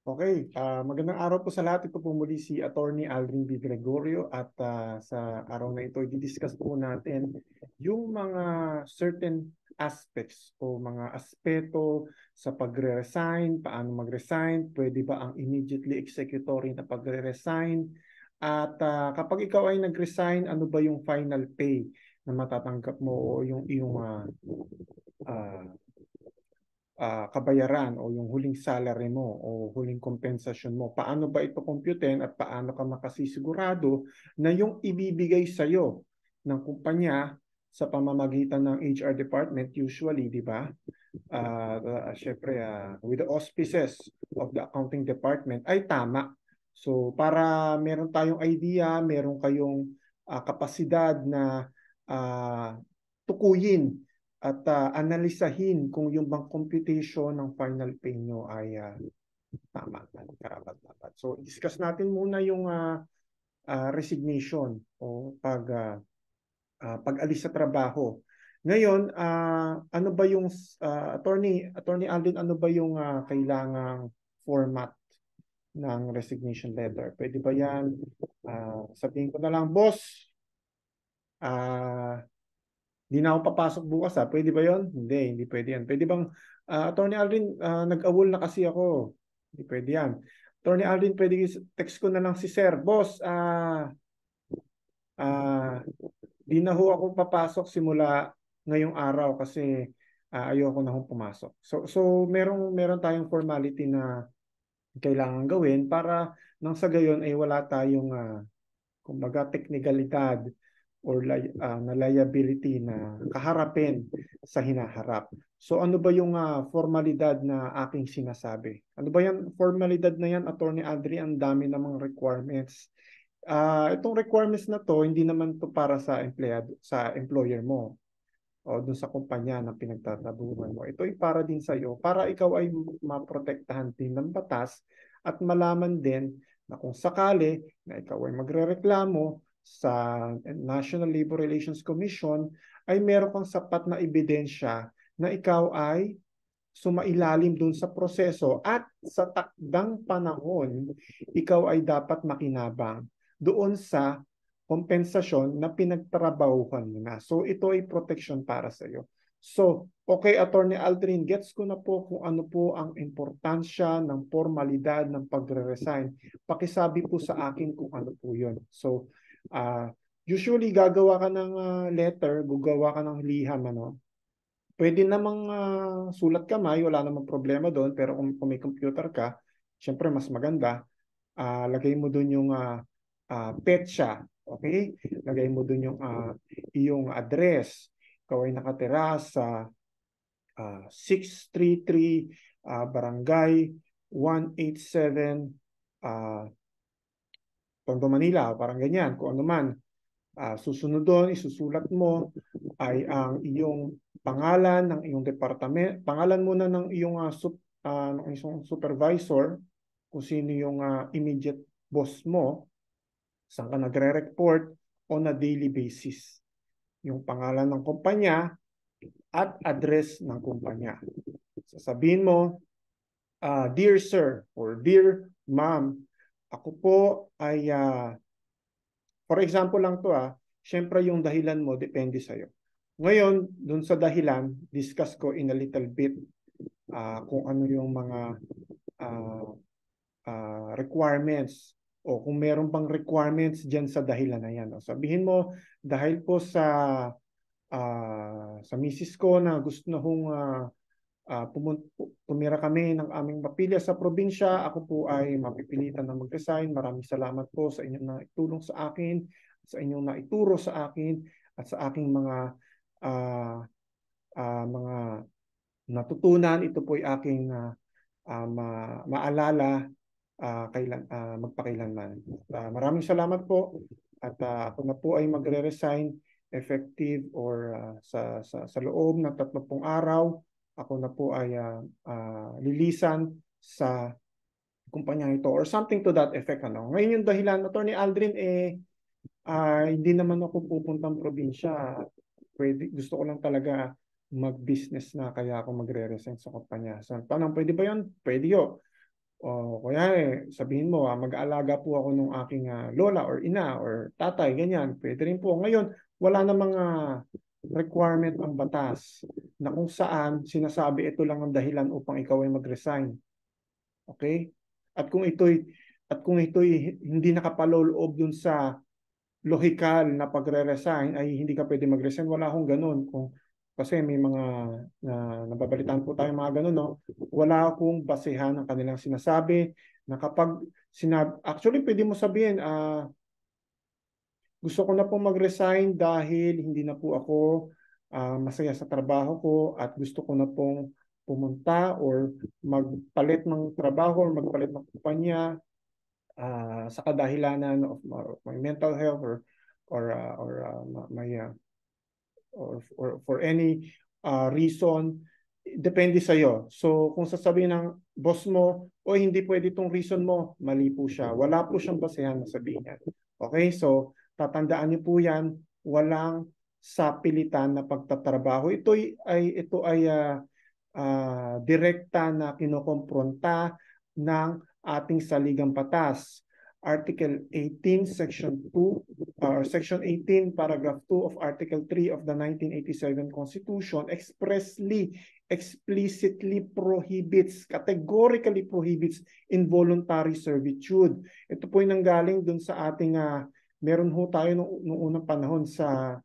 Okay, magandang araw po sa lahat. Ito po muli si Attorney Aldrin B. Gregorio at sa araw na ito, i-discuss po natin yung mga certain aspects o mga aspeto sa pagre-resign, paano mag-resign, pwede ba ang immediately executory na pagre-resign, at kapag ikaw ay nag-resign, ano ba yung final pay na matatanggap mo o yung iyong ah, kabayaran o yung huling salary mo o huling compensation mo. Paano ba ito computein at paano ka makasisigurado na yung ibibigay sa iyo ng kumpanya sa pamamagitan ng HR department usually, di ba? Syempre, with the auspices of the accounting department ay tama. So para meron tayong idea, meron kayong kapasidad na uh, tukuyin at analisahin kung yung bang computation ng final pay nyo ay tama, karapat-dapat. So, discuss natin muna yung resignation o pag-alis sa trabaho. Ngayon, ano ba yung Attorney Alvin, ano ba yung kailangang format ng resignation letter? Pwede ba yan? Sabihin ko na lang, boss, hindi na ako papasok bukas ha. Pwede ba yon? Hindi pwede yan. Pwede bang, Attorney Alvin, nag-awol na kasi ako. Hindi pwede yan. Attorney Alvin, pwede text ko na lang si Sir. Boss, ah, di na ho ako papasok simula ngayong araw kasi ayoko na hong pumasok. So meron tayong formality na kailangan gawin para nang sa gayon ay wala tayong kumbaga teknikalidad or na liability na kaharapin sa hinaharap. So ano ba yung formalidad na aking sinasabi? Ano ba yan? Formalidad na yan, Attorney Adri, ang dami namang requirements. Itong requirements na to, hindi naman to para sa empleyado, sa employer mo o dun sa kumpanya na pinagtatrabahuan mo. Ito ay para din sa iyo, para ikaw ay maprotektahan din ng batas at malaman din na kung sakali na ikaw ay magrereklamo sa National Labor Relations Commission ay meron kang sapat na ebidensya na ikaw ay sumailalim dun sa proseso at sa takdang panahon, ikaw ay dapat makinabang doon sa kompensasyon na pinagtrabahuhan mo na. So ito ay protection para sa iyo. So, okay, Attorney Aldrin, gets ko na po kung ano po ang importansya ng formalidad ng pagre-resign. Pakisabi po sa akin kung ano po yun. So, usually gagawa ka ng letter, gagawa ka ng liham, ano? Pwede namang sulat kamay, wala namang problema doon. Pero kung may computer ka, syempre mas maganda. Lagay mo doon yung petsa. Okay? Lagay mo doon yung iyong address. Ikaw ay nakatira sa 633 Barangay 187 Tondo, Manila. Parang ganyan. Kung ano man. Susunod doon, isusulat mo ay ang iyong pangalan ng iyong departamento, pangalan muna ng iyong ng isang supervisor, kung sino yung immediate boss mo, saan ka nagre-report on a daily basis. Yung pangalan ng kumpanya at address ng kumpanya. Sasabihin mo, Dear Sir or Dear Ma'am, ako po ay for example lang to syempre yung dahilan mo depende sa'yo. Ngayon, dun sa dahilan, discuss ko in a little bit kung ano yung mga requirements o kung meron pang requirements dyan sa dahilan na yan. Sabihin mo, dahil po sa misis ko na gusto na hong tumira kami ng aming mapilya sa probinsya. Ako po ay mapipilitan na mag-resign. Maraming salamat po sa inyong naitulong sa akin, sa inyong naituro sa akin, at sa aking mga natutunan. Ito po ay aking maalala magpakailanman. Maraming salamat po at ako na po ay magre-resign effective or sa loob ng 30 araw. Ako na po ay lilisan sa kumpanya ito or something to that effect. Ano. Ngayon yung dahilan, Attorney Aldrin, hindi naman ako pupuntang probinsya. Gusto ko lang talaga mag-business na kaya ako magre-resign sa kumpanya. So, tanong, pwede ba yun? Pwede yun. O kaya sabihin mo, mag-aalaga po ako ng aking lola or ina or tatay, ganyan. Pwede rin po. Ngayon, wala na mga requirement ang batas na kung saan sinasabi ito lang ang dahilan upang ikaw ay mag-resign. Okay? At kung ito'y hindi nakapaloob dun sa lohikal na pagre-resign ay hindi ka pwede mag-resign. Wala akong ganun. Kasi may mga nababalitaan po tayo mga ganun, no? Wala akong basehan ng kanilang sinasabi na kapag actually pwede mo sabihin, gusto ko na pong mag-resign dahil hindi na po ako masaya sa trabaho ko at gusto ko na pong pumunta or magpalit ng trabaho or magpalit ng kumpanya sa kadahilanan of my mental health or my or for any reason. Depende sa iyo. So kung sasabihin ng boss mo o hindi pwede itong reason mo, mali po siya. Wala po siyang basehan na sabihin yan. Okay, so tatandaan niyo po yan, walang sapilitan na pagtatrabaho. Ito ay direkta na kinokompronta ng ating saligang batas. Article 18, Section 2, or Section 18, Paragraph 2 of Article 3 of the 1987 Constitution explicitly prohibits, categorically prohibits involuntary servitude. Ito po yung nanggaling dun sa ating, meron ho tayo nung unang panahon sa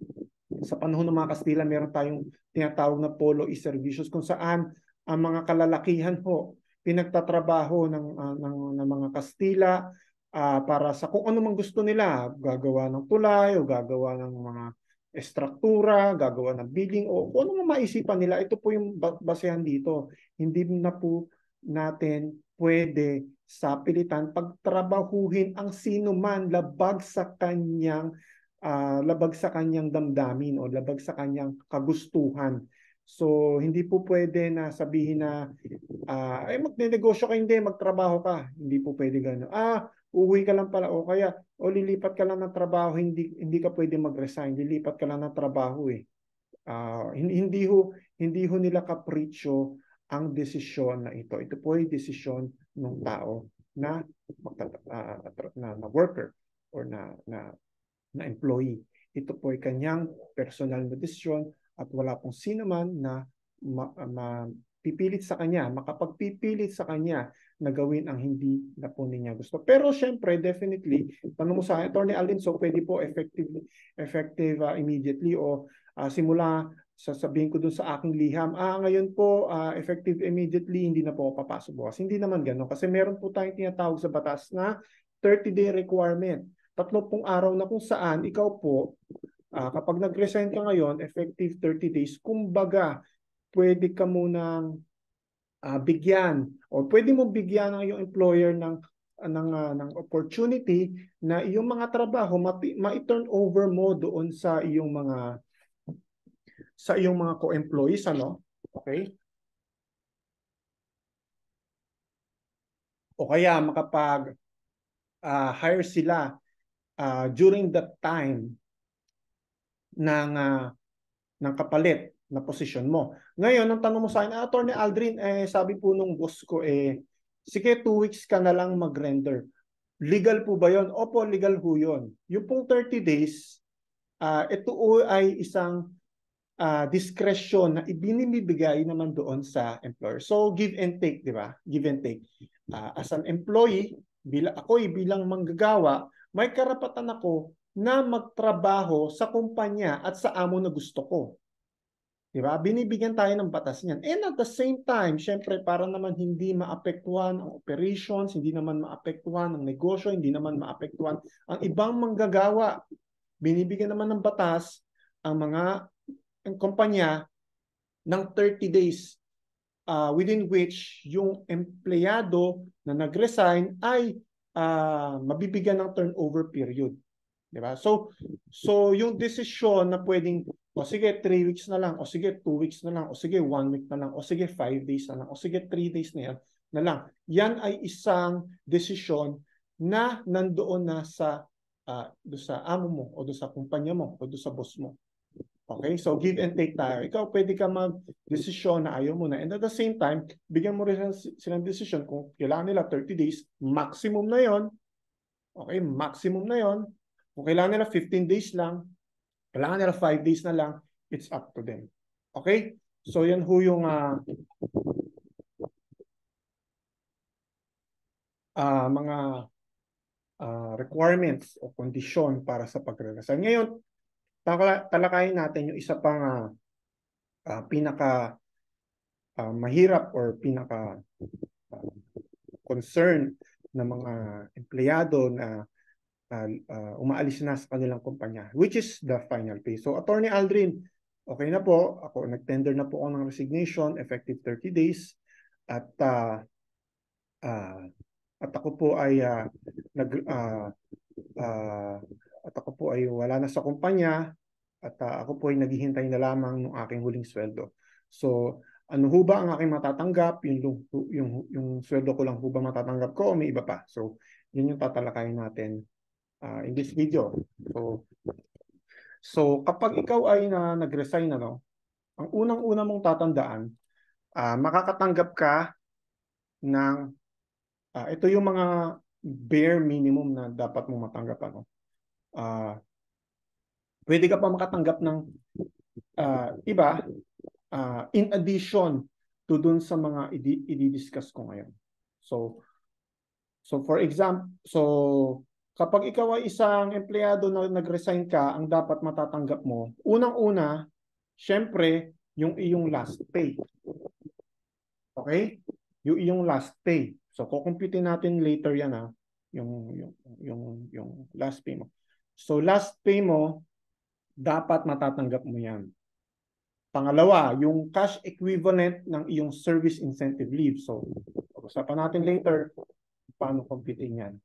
panahon ng mga Kastila, meron tayong tinatawag na polo y servicios kung saan ang mga kalalakihan ho pinagtatrabaho ng mga Kastila para sa kung ano mang gusto nila, gagawa ng tulay o gagawa ng mga estruktura, gagawa ng building o kung ano mang maisipan nila. Ito po yung basehan dito. Hindi na po natin pwede sa pilitan pagtrabahuhin ang sino man labag sa kanyang damdamin o labag sa kanyang kagustuhan. So, hindi po pwede na sabihin na ay magnenegosyo ka, hindi, magtrabaho ka. Hindi po pwede gano'n. Uuwi ka lang pala o kaya o lilipat ka lang ng trabaho, hindi ka pwede mag-resign. Lilipat ka lang ng trabaho eh. Hindi ho nila kapritsyo ang desisyon na ito. Ito po ay desisyon ng tao na worker or na employee. Ito po ay kanyang personal na desisyon at wala pong sino man na pipilit sa kanya, makapagpipilit sa kanya na gawin ang hindi na po niya gusto. Pero syempre, definitely, tanong mo sa Attorney Alden, so pwede po effective immediately o simula sasabihin ko dun sa aking liham, ngayon po, effective immediately, hindi na po ako papasok bukas. Hindi naman gano'n kasi meron po tayong tinatawag sa batas na 30-day requirement. 30 araw na kung saan ikaw po, kapag nag-resign ka ngayon, effective 30 days, kumbaga, pwede ka munang bigyan o pwede mo bigyan ng iyong employer ng opportunity na iyong mga trabaho ma-turn over mo doon sa iyong mga co-employees, ano? Okay? O kaya makapag hire sila during that time ng kapalit na posisyon mo. Ngayon, ang tanong mo sa akin, Attorney Aldrin, sabi po nung boss ko, sige, 2 weeks ka na lang mag-render. Legal po ba yon? Opo, legal po yun. Yung pong 30 days, ito ay isang discretion na ibinibigay naman doon sa employer. So, give and take, di ba? Give and take. As an employee, bilang manggagawa, may karapatan ako na magtrabaho sa kumpanya at sa amo na gusto ko. Diba? Binibigyan tayo ng batas niyan. And at the same time, syempre, para naman hindi maapektuhan ang operations, hindi naman maapektuhan ang negosyo, hindi naman maapektuhan ang ibang manggagawa. Binibigyan naman ng batas ang mga kumpanya ng 30 days within which yung empleyado na nag-resign ay mabibigyan ng turnover period. Diba? So yung desisyon na pwedeng o sige 3 weeks na lang, o sige 2 weeks na lang, o sige 1 week na lang, o sige 5 days na lang, o sige 3 days na lang. Yan ay isang desisyon na nandoon na sa amo mo o do sa kumpanya mo o do sa boss mo. Okay? So give and take tayo. Ikaw pwede ka mag-desisyon na ayaw mo na. And at the same time, bigyan mo rin silang desisyon kung kailangan nila 30 days, maximum na yon. Okay, maximum na yon. Kung kailangan nila 15 days lang, kailangan nila 5 days na lang, it's up to them. Okay? So yan ho yung mga requirements o kondisyon para sa pagre-resign. Ngayon, talakayin natin yung isa pang pinaka mahirap or pinaka concern ng mga empleyado na umaalis na sa kanilang kumpanya, which is the final pay. So, Attorney Aldrin, okay na po. Ako, nag-tender na po ako ng resignation effective 30 days. At ako po ay at ako po ay wala na sa kumpanya at ako po ay naghihintay na lamang ng aking huling sweldo. So, ano ho ba ang aking matatanggap? Yung sweldo ko lang ho ba matatanggap ko o may iba pa? So, yun yung tatalakayin natin in this video. So kapag ikaw ay nag-resign, ang unang-una mong tatandaan, makakatanggap ka ng ito yung mga bare minimum na dapat mong matanggap. Pwede ka pa makatanggap ng iba in addition to dun sa mga i-discuss ko ngayon. So for example, kapag ikaw ay isang empleyado na nag-resign ka, ang dapat matatanggap mo, unang-una, syempre, yung iyong last pay. Okay? Yung iyong last pay. So, kukumputin natin later yan, yung last pay mo. So, last pay mo, dapat matatanggap mo yan. Pangalawa, yung cash equivalent ng iyong service incentive leave. So, pag-usapan natin later paano kumputin yan.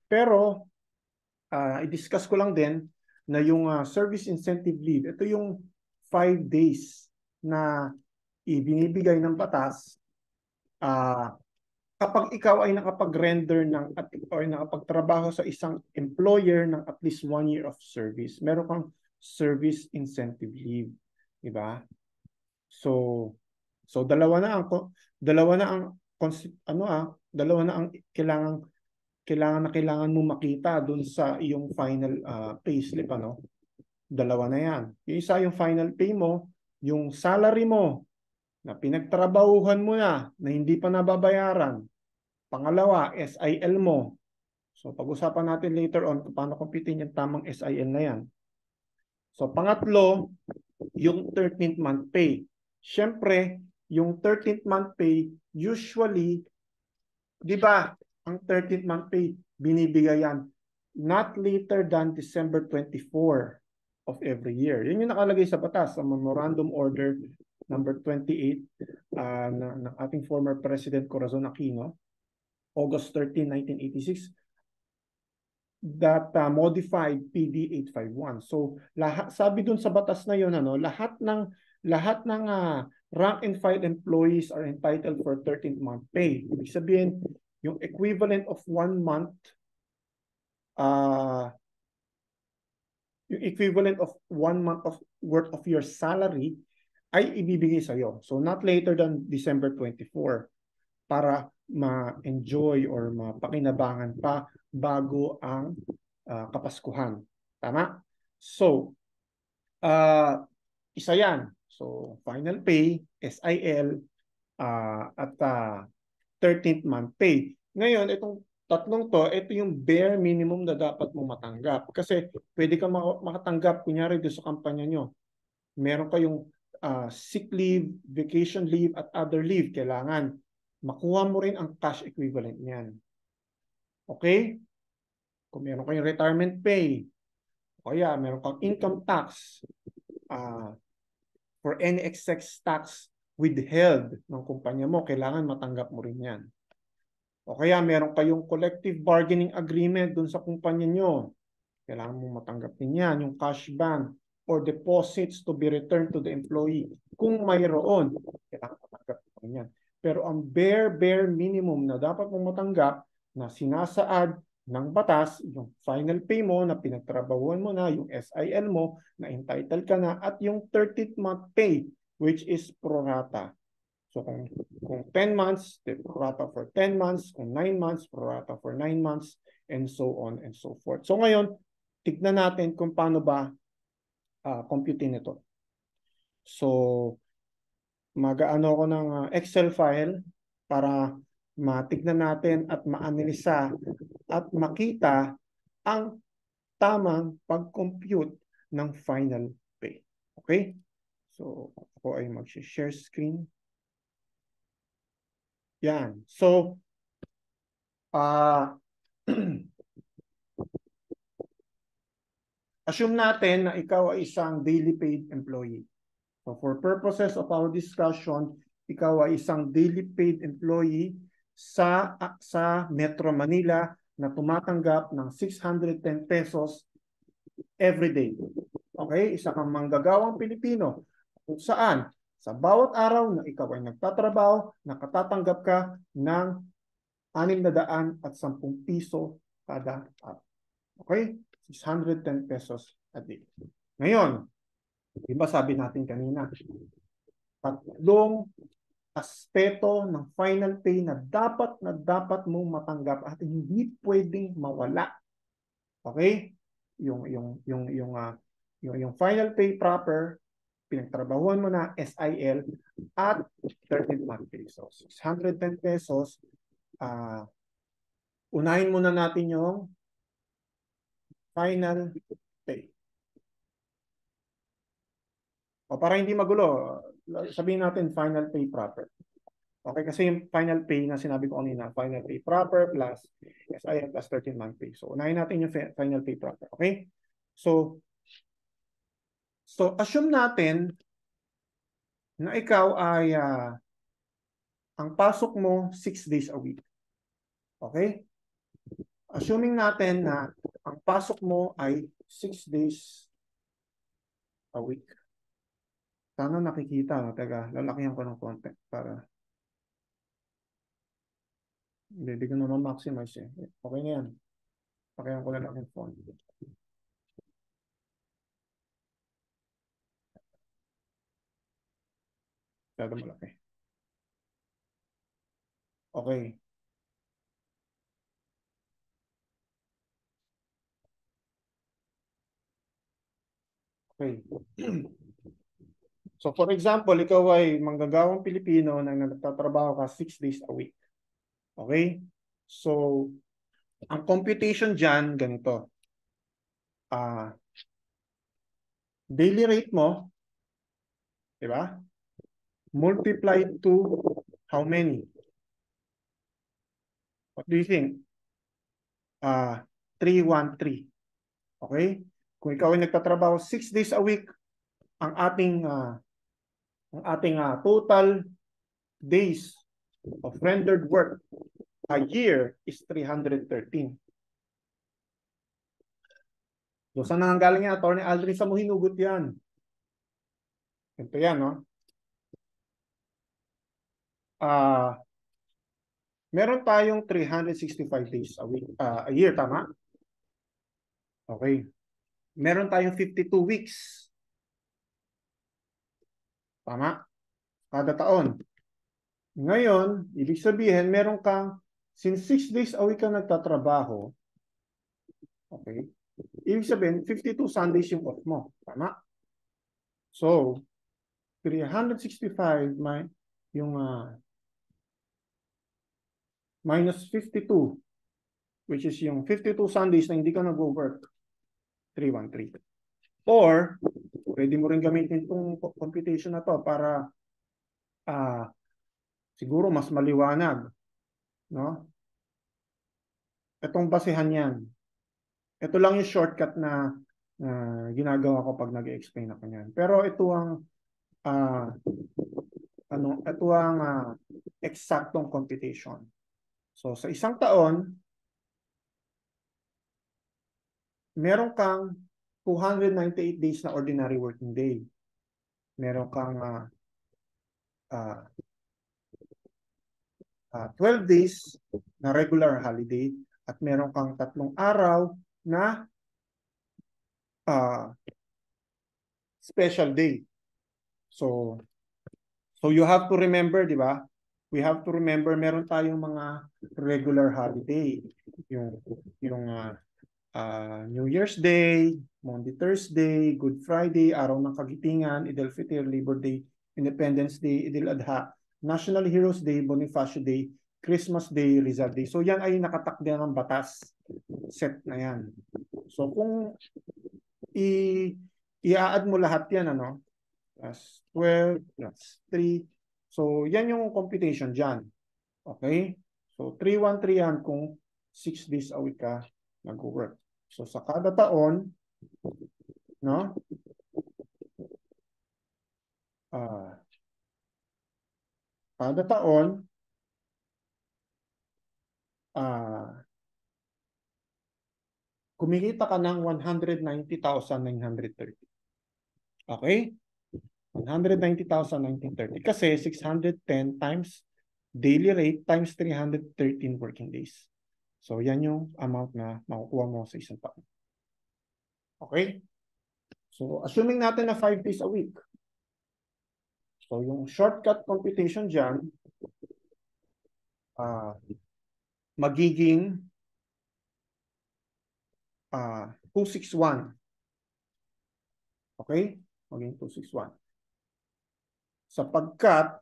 Pero, i-discuss ko lang din na yung service incentive leave, ito yung 5 days na ibinibigay ng batas kapag ikaw ay nakapag-render or nakapagtrabaho sa isang employer ng at least 1 year of service. Meron kang service incentive leave. Diba? So dalawa na ang kailangan mo makita dun sa iyong final payslip, Dalawa na yan. Yung isa yung final pay mo, yung salary mo na pinagtrabahuhan mo na hindi pa nababayaran. Pangalawa, SIL mo. So pag-usapan natin later on kung paano kumpitin yung tamang SIL na yan. So pangatlo, yung 13th month pay. Siyempre, yung 13th month pay, usually, di ba, ang 13th month pay, binibigay yan not later than December 24 of every year. Yun yung nakalagay sa batas, sa Memorandum Order number 28 ng ating former President Corazon Aquino, August 13, 1986, that modified PD 851. So sabi dun sa batas na yun, lahat ng rank and file employees are entitled for 13th month pay. Ibig sabihin, yung equivalent of 1 month of worth of your salary ay ibibigay sa iyo. So not later than December 24 para ma-enjoy or mapakinabangan pa bago ang Kapaskuhan. Tama? So, isa yan. So, final pay, SIL, at 13th month pay. Ngayon, itong tatlong to, ito yung bare minimum na dapat mo matanggap. Kasi pwede ka makatanggap, kunyari doon sa kampanya nyo, meron kayong sick leave, vacation leave, at other leave. Kailangan makuha mo rin ang cash equivalent niyan. Okay? Kung meron kayong retirement pay, o kaya meron kang income tax, for any excess tax withheld ng kumpanya mo, kailangan matanggap mo rin yan. O kaya meron kayong collective bargaining agreement dun sa kumpanya nyo, kailangan mo matanggap din yan, yung cash ban or deposits to be returned to the employee. Kung mayroon, kailangan matanggap mo rin yan. Pero ang bare minimum na dapat mong matanggap na sinasaad ng batas, yung final pay mo na pinagtrabahuan mo na, yung SIL mo na entitled ka na, at yung 13th month pay, which is pro rata. So kung 10 months, pro rata for 10 months, kung 9 months, pro rata for 9 months, and so on and so forth. So ngayon, tignan natin kung paano ba computing ito. So mag-ano ko ng Excel file para matignan natin at maanalisa at makita ang tamang pag-compute ng final pay. Okay? So ako ay mag-share screen. Yan. So, assume natin na ikaw ay isang daily paid employee. So for purposes of our discussion, ikaw ay isang daily paid employee sa Metro Manila na tumatanggap ng 610 pesos every day. Okay? Isa kang manggagawang Pilipino kung saan sa bawat araw na ikaw ay nagtatrabaho, nakatatanggap ka ng 610 piso kada araw. Okay? 610 pesos a day. Ngayon, diba sabi natin kanina, tatlong aspeto ng final pay na dapat mong matanggap at hindi pwedeng mawala. Okay? Yung final pay proper, pinagtrabahuan mo na SIL at 13 month pay. So 610 pesos, unahin muna natin yung final pay. O para hindi magulo, sabihin natin final pay proper. Okay, kasi yung final pay na sinabi ko kanina, final pay proper plus SIL plus 13 month pay. So unahin natin yung final pay proper. Okay? So assume natin na ikaw ay ang pasok mo 6 days a week. Okay? Assuming natin na ang pasok mo ay 6 days a week. Sana nakikita. Teka, lalakihan ko ng konti para hindi ko naman maximize eh. Okay na yan. Pakihan ko na lang yung font. Masyado malaki. Okay. Okay. So for example, ikaw ay manggagawang Pilipino na nagtatrabaho ka 6 days a week. Okay? So, ang computation dyan, ganito. Daily rate mo, di ba? Multiply to how many? What do you think? 313. Okay? Kung ikaw ay nagtatrabaho 6 days a week, ang ating total days of rendered work a year is 313. So, saan nanggaling yan? Attorney Aldrin, sa mo hinugot yan? Ito yan, no? Meron tayong 365 days a year, tama? Okay. Meron tayong 52 weeks. Tama? Kada taon. Ngayon, ibig sabihin, meron kang, since 6 days a week ka nagtatrabaho, okay, ibig sabihin, 52 Sundays yung off mo. Tama? So, 365 yung minus 52, which is yung 52 Sundays na hindi ka nag-work, 313. Or, pwede mo rin gamitin itong computation na to para siguro mas maliwanag. No? Itong basehan yan. Ito lang yung shortcut na ginagawa ko pag nag-explain ako niyan. Pero ito ang eksaktong computation. So sa isang taon, meron kang 298 days na ordinary working day. Meron kang 12 days na regular holiday at meron kang 3 araw na special day. So you have to remember, di ba? We have to remember, meron tayong mga regular holiday. Yung New Year's Day, Monday, Thursday, Good Friday, Araw ng Kagitingan, Eid al-Fitr, Labor Day, Independence Day, Eid al-Adha, National Heroes Day, Bonifacio Day, Christmas Day, Rizal Day. So yan ay nakatakda ng batas. Set na yan. So kung i-add mo lahat yan, ano? Plus 12, plus 3. So yan yung computation dyan. Okay? So 313 yan kung 6 days a week ka nag-work. So sa kada taon, no? Kada taon, kumikita ka ng 190,930. Okay? 190,930. Kasi 610 times daily rate times 313 working days. So yan yung amount na makukuha mo sa isang taon. Okay? So assuming natin na 5 days a week. So yung shortcut computation dyan, magiging 261. Okay? Magiging 261. Sapagkat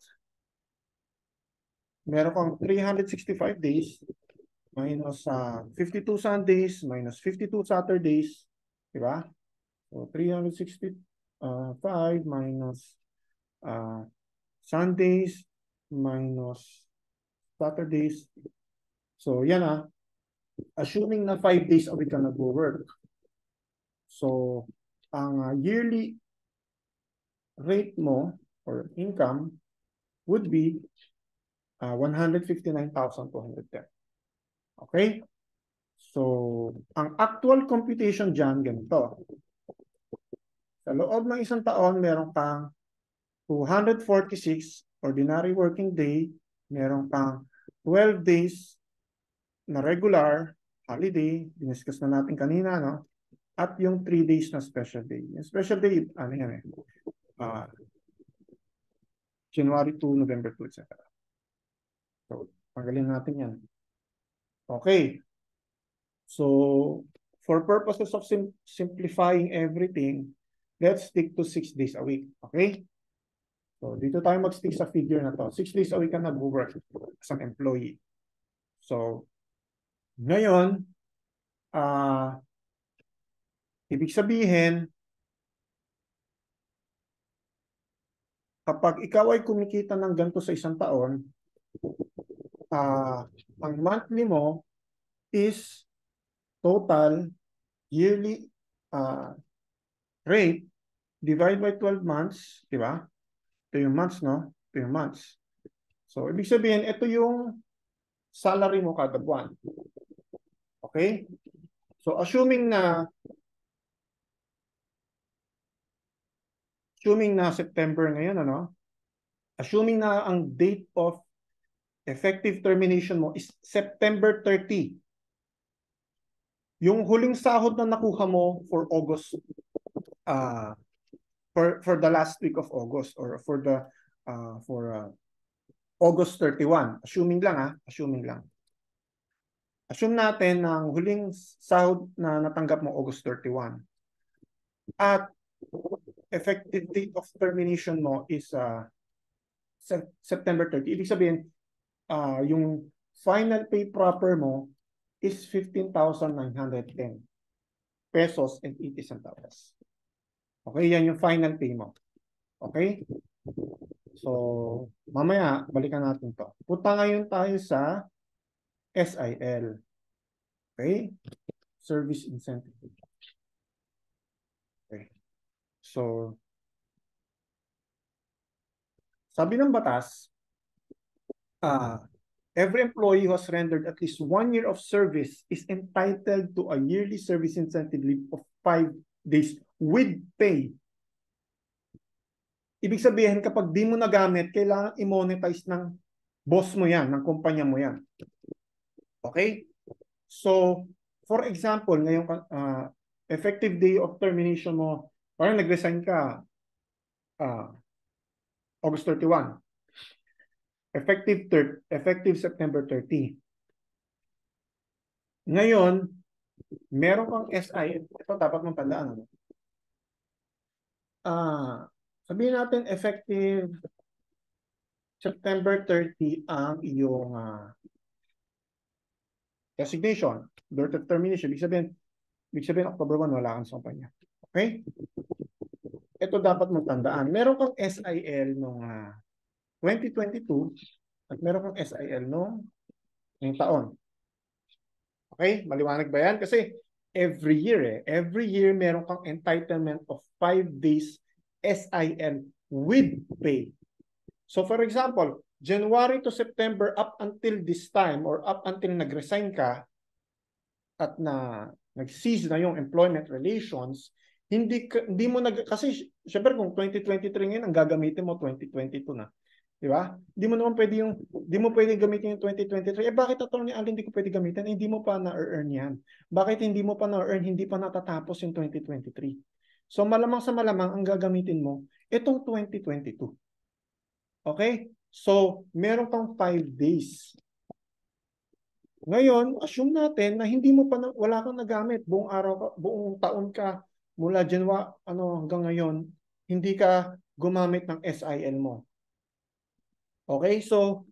meron kang 365 days minus 52 Sundays minus 52 Saturdays, di ba? So 365 minus Sundays minus Saturdays. So yan assuming na 5 days a week ka nag-work. So ang yearly rate mo or income would be 159,210. Okay? So, ang actual computation dyan, ganito. Sa loob ng isang taon, meron kang 246 ordinary working day, meron kang 12 days na regular holiday, diniscuss na natin kanina, no? At yung 3 days na special day. Yung special day, ano yan January 2, November 2, etc. So, panggalin natin yan. Okay. So, for purposes of simplifying everything, let's stick to 6 days a week. Okay? So, dito tayo mag-stick sa figure na to. 6 days a week ka nag-work as an employee. So, ngayon, ibig sabihin, kapag ikaw ay kumikita ng ganito sa isang taon, ang monthly mo is total yearly rate divided by 12 months, di ba? Ito yung months, no? Ito yung months. So, ibig sabihin, ito yung salary mo kada buwan. Okay? So, assuming na September ngayon, ano? Assuming na ang date of effective termination mo is September 30. Yung huling sahod na nakuha mo for August, for the last week of August or for August 31. Assuming lang, assuming lang. Assume natin na ang huling sahod na natanggap mo August 31. At effective date of termination mo is September 30. Ibig sabihin, yung final pay proper mo is 15,910 pesos and 80 centavos. Okay, yan yung final pay mo. Okay? So, mamaya, balikan natin to. Punta ngayon tayo sa SIL. Okay? Service Incentive. Okay. So, sabi ng batas, every employee who has rendered at least 1 year of service is entitled to a yearly service incentive leave of 5 days with pay. Ibig sabihin, kapag di mo nagamit, kailangan i-monetize ng boss mo yan, ng kumpanya mo yan. Okay? So, for example, ngayong effective day of termination mo, parang nag-resign ka August 31. Effective September 30. Ngayon, meron kang SI. Ito dapat mong tandaan. Ano? Sabihin natin effective September 30 ang iyong resignation, date of termination. Ibig sabihin October 1, wala kang sa kumpanya. Okay? Ito dapat mong tandaan. Meron kang SIL noong 2022 at meron kang SIL noong taon. Okay? Maliwanag ba yan? Kasi every year meron kang entitlement of 5 days SIL with pay. So for example, January to September up until this time or up until nag-resign ka at nag-cease na yung employment relations, hindi mo kasi syempre kung 2023 ngayon ang gagamitin mo 2022 na. Di ba? Hindi mo pwedeng gamitin yung 2023. Bakit Attorney Al hindi ko pwede gamitin? Hindi mo pa na-earn yan. Bakit hindi mo pa na-earn? Hindi pa natatapos yung 2023. So malamang sa malamang ang gagamitin mo itong 2022. Okay? So meron kang 5 days. Ngayon, assume natin na wala kang nagamit buong araw, buong taon ka mula January hanggang ngayon, hindi ka gumamit ng SIL mo. Okay, so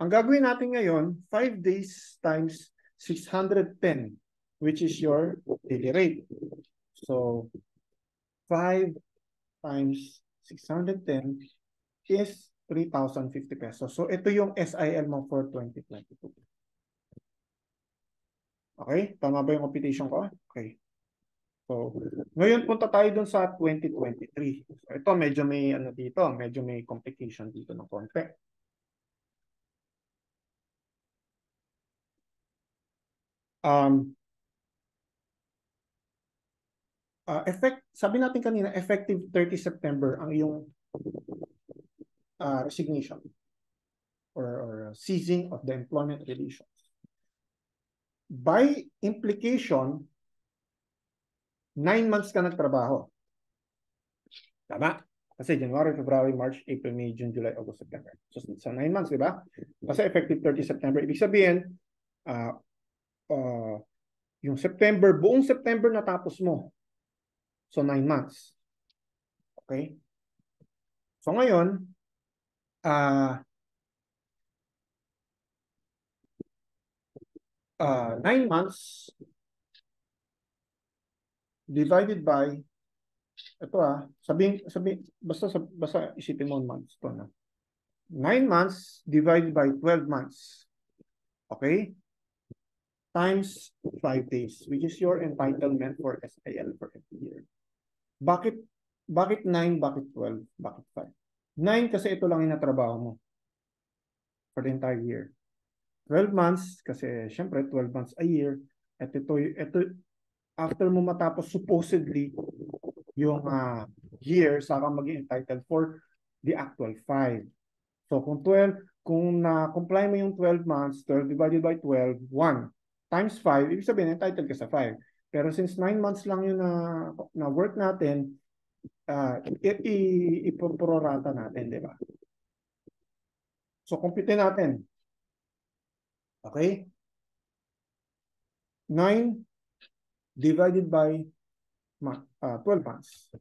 ang gagawin natin ngayon, 5 days times 610, which is your daily rate. So 5 times 610 is 3,050 pesos. So ito yung SIL mo for 2022. Okay? Tama ba yung computation ko? Okay. So, ngayon punta tayo dun sa 2023. So, ito medyo may medyo may complication dito ng konti. Sabi natin kanina, effective 30 September ang iyong resignation or ceasing of the employment relations. By implication, 9 months ka nagtrabaho. Tama? Kasi January, February, March, April, May, June, July, August, September. So, sa 9 months, di ba? Kasi effective 30 September. Ibig sabihin, yung September, buong September natapos mo. So, 9 months. Okay? So, ngayon, 9 months divided by ito basta isipin mo months to na. 9 months divided by 12 months. Okay? Times 5 days, which is your entitlement for SIL for every year. Bakit 9, bakit 12, bakit 5? 9 kasi ito lang yung natrabaho mo for the entire year. 12 months kasi syempre 12 months a year. At ito after mo matapos supposedly yung year, saka maging entitled for the actual 5. So kung na-comply mo yung 12 months, 12 divided by 12, 1 times 5, ibig sabihin entitled ka sa 5. Pero since 9 months lang yun na work natin, ipoprorata natin, di ba? So compute natin. Okay? 9 divided by 12 months.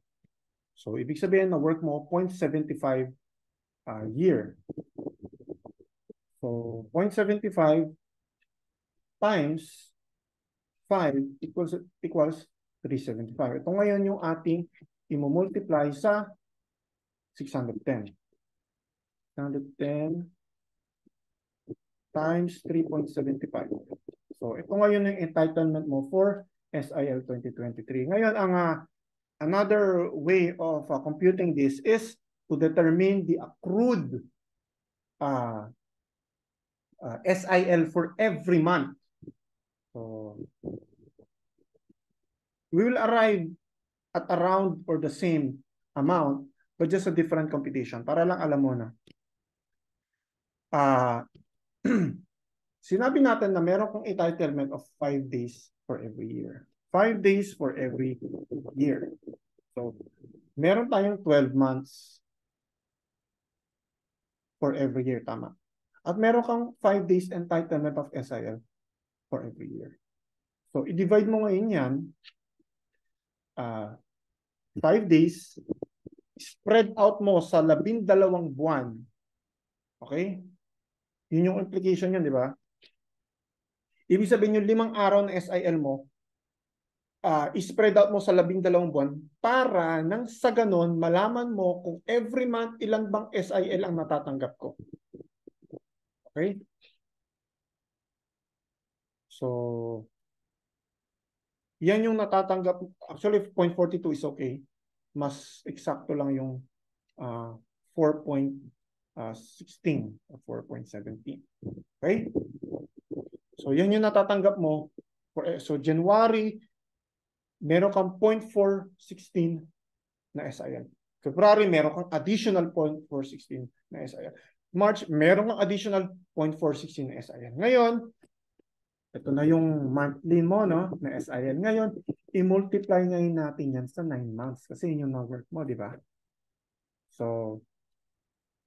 So, ibig sabihin na work mo 0.75 year. So, 0.75 times 5 equals 375. Ito ngayon yung ating i-multiply sa 610. 610 times 3.75. So, ito ngayon yung entitlement mo for SIL 2023. Ngayon, another way of computing this is to determine the accrued SIL for every month. So, we will arrive at around or the same amount, but just a different computation. Para lang alam mo na. sinabi natin na meron kong entitlement of 5 days for every year. 5 days for every year. So, meron tayong 12 months for every year, tama. At meron kang 5 days entitlement of SIL for every year. So, i-divide mo ngayon yan, 5 days, spread out mo sa 12 buwan. Okay? Yun yung implication yan, di ba? Ibig sabihin yung 5 araw na SIL mo, i-spread out mo sa 12 buwan para nang sa ganon, malaman mo kung every month ilan bang SIL ang natatanggap ko. Okay? So, yan yung natatanggap. Actually, 0.42 is okay. Mas eksakto lang yung 4.16 or 4.17. Okay? So, yan yung natatanggap mo. So, January, meron kang 0.416 na SIL. February, meron kang additional 0.416 na SIL. March, meron kang additional 0.416 na SIL. Ngayon, ito na yung monthly mo, no, na SIL. Ngayon, i-multiply ngayon natin yan sa 9 months kasi yun yung na-work mo, di ba? So,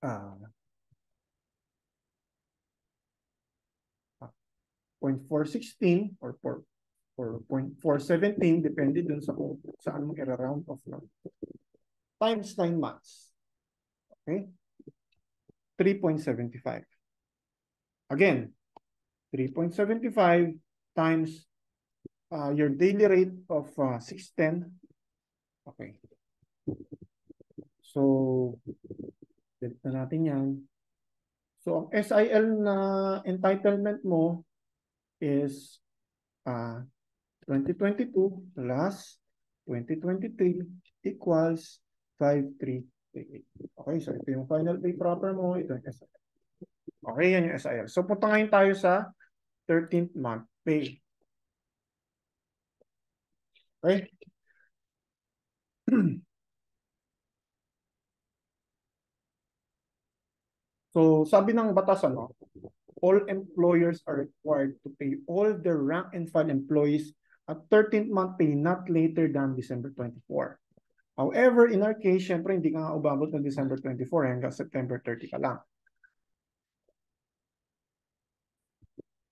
0.416 or 0.417, depende dun sa kung saan mo i-round off lang. Times 9 months. Okay? 3.75. Again, 3.75 times your daily rate of 610. Okay. So, delete na natin yan. So, ang SIL na entitlement mo is 2022 plus 2023 equals 5338. Okay, so ito yung final pay proper mo, ito yung SIL. Okay, yan yung SIL. So, punta ngayon tayo sa 13th month pay. Okay? So, sabi ng batas, ano, all employers are required to pay all their rank and file employees at 13th month pay not later than December 24. However, in our case, syempre, hindi ka nga umabot ng December 24 hanggang September 30 ka lang.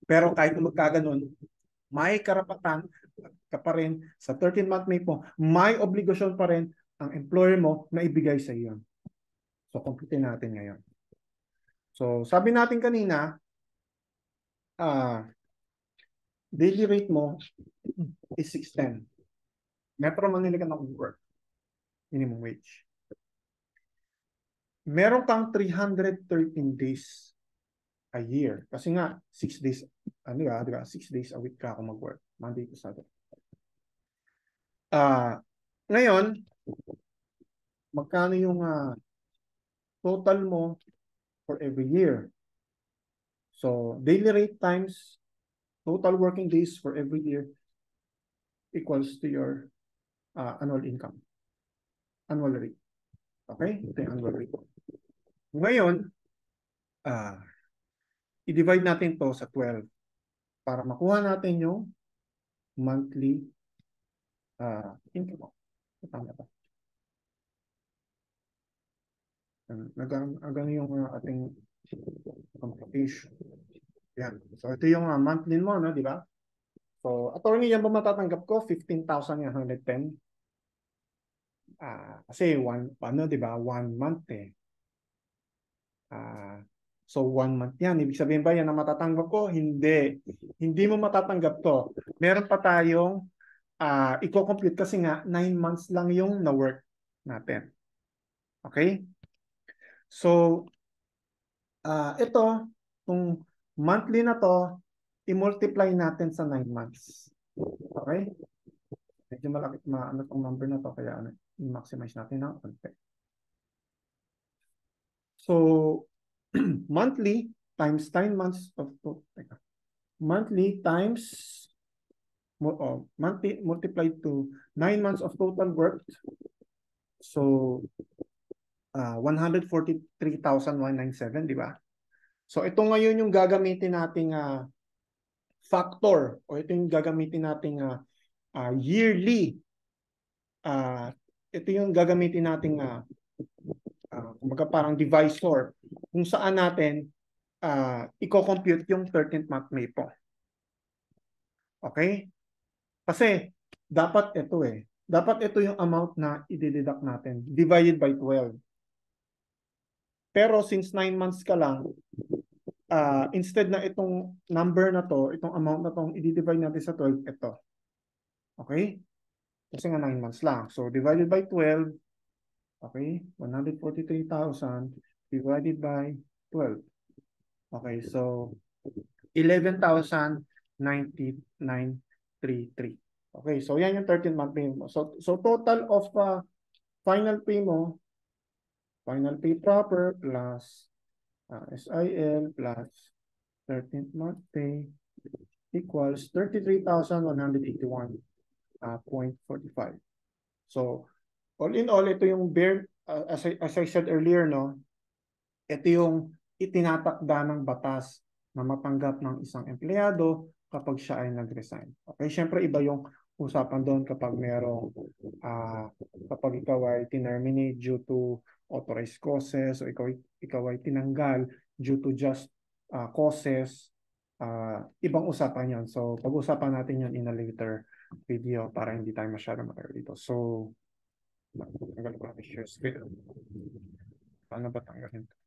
Pero kahit magkaganon, may karapatan ka pa rin sa 13th month pay mo, may obligasyon pa rin ang employer mo na ibigay sa iyo. So, compute natin ngayon. So, sabi natin kanina, daily rate mo is 610. Metro Manila ka nag-work. Minimum wage. Meron kang 313 days a year. Kasi nga, 6 days, di ba? 6 days a week ka ako mag-work. Monday to Saturday. Ngayon, magkano yung total mo for every year? So, daily rate times total working days for every year equals to your annual income. Annual rate. Okay? Ito yung annual rate. Ngayon, i-divide natin to sa 12 para makuha natin yung monthly income. Tama ba? Hanggang yung ating computation. Yan. So, ito yung monthly mo, no, di ba? So, attorney, yan ba matatanggap ko? 15,110. Kasi di ba? 1 month eh. So, 1 month yan. Ibig sabihin ba yan na matatanggap ko? Hindi. Hindi mo matatanggap to. Meron pa tayong i-compute kasi nga 9 months lang yung na-work natin. Okay? So, ito, kung monthly na to, i-multiply natin sa 9 months. Okay? Medyo malaki ano tong number na to, kaya i-maximize natin ng konti. So, monthly times 9 months of monthly times monthly multiplied to 9 months of total work. So, 143,197, di ba? So, ito ngayon yung gagamitin nating factor o ito yung gagamitin nating yearly, ito yung gagamitin nating kumbaga parang divisor kung saan natin i-compute yung 13th month May po. Okay? Kasi dapat ito dapat ito yung amount na i-deduct natin divided by 12. Pero since 9 months ka lang, instead na itong number na to, itong amount na tong i-divide natin sa 12, ito. Okay? Kasi nga 9 months lang. So divided by 12, okay? 143,000 divided by 12. Okay, so 11,099.33. Okay, so yan yung 13th month pay mo. So total of final pay mo, final pay proper plus SIL plus 13th month pay equals 33,181.45. So all in all, ito yung bare, as I said earlier, no, ito yung itinatakda ng batas na matanggap ng isang empleyado kapag siya ay nag-resign. Okay, syempre iba yung usapan doon kapag merong kapag ikaw ay terminate due to authorized causes o ikaw ay tinanggal due to just causes, ibang usapan yan. So pag-usapan natin yan in a later video para hindi tayo masyado matagal dito. So tanggal ko natin share screen. Paano ba tanggalin ito?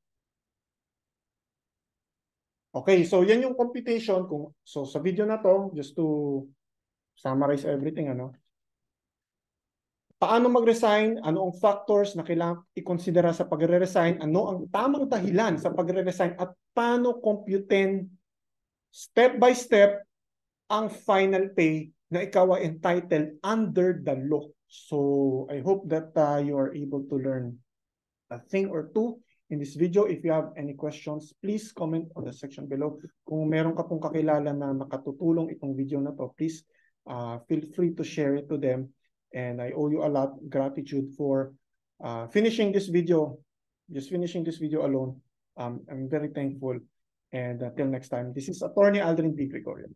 Okay, so yan yung computation. So sa video na to, just to summarize everything, paano mag-resign, ano ang factors na kailangan i-considera sa pagre-resign, ano ang tamang dahilan sa pagre-resign, at paano computein step by step ang final pay na ikaw ay entitled under the law. So I hope that you are able to learn a thing or two in this video. If you have any questions, please comment on the section below. Kung meron ka pong kakilala na makatutulong itong video na to, please feel free to share it to them. And I owe you a lot gratitude for finishing this video, just finishing this video alone. I'm very thankful. And until next time, this is Attorney Aldrin P. Gregorio.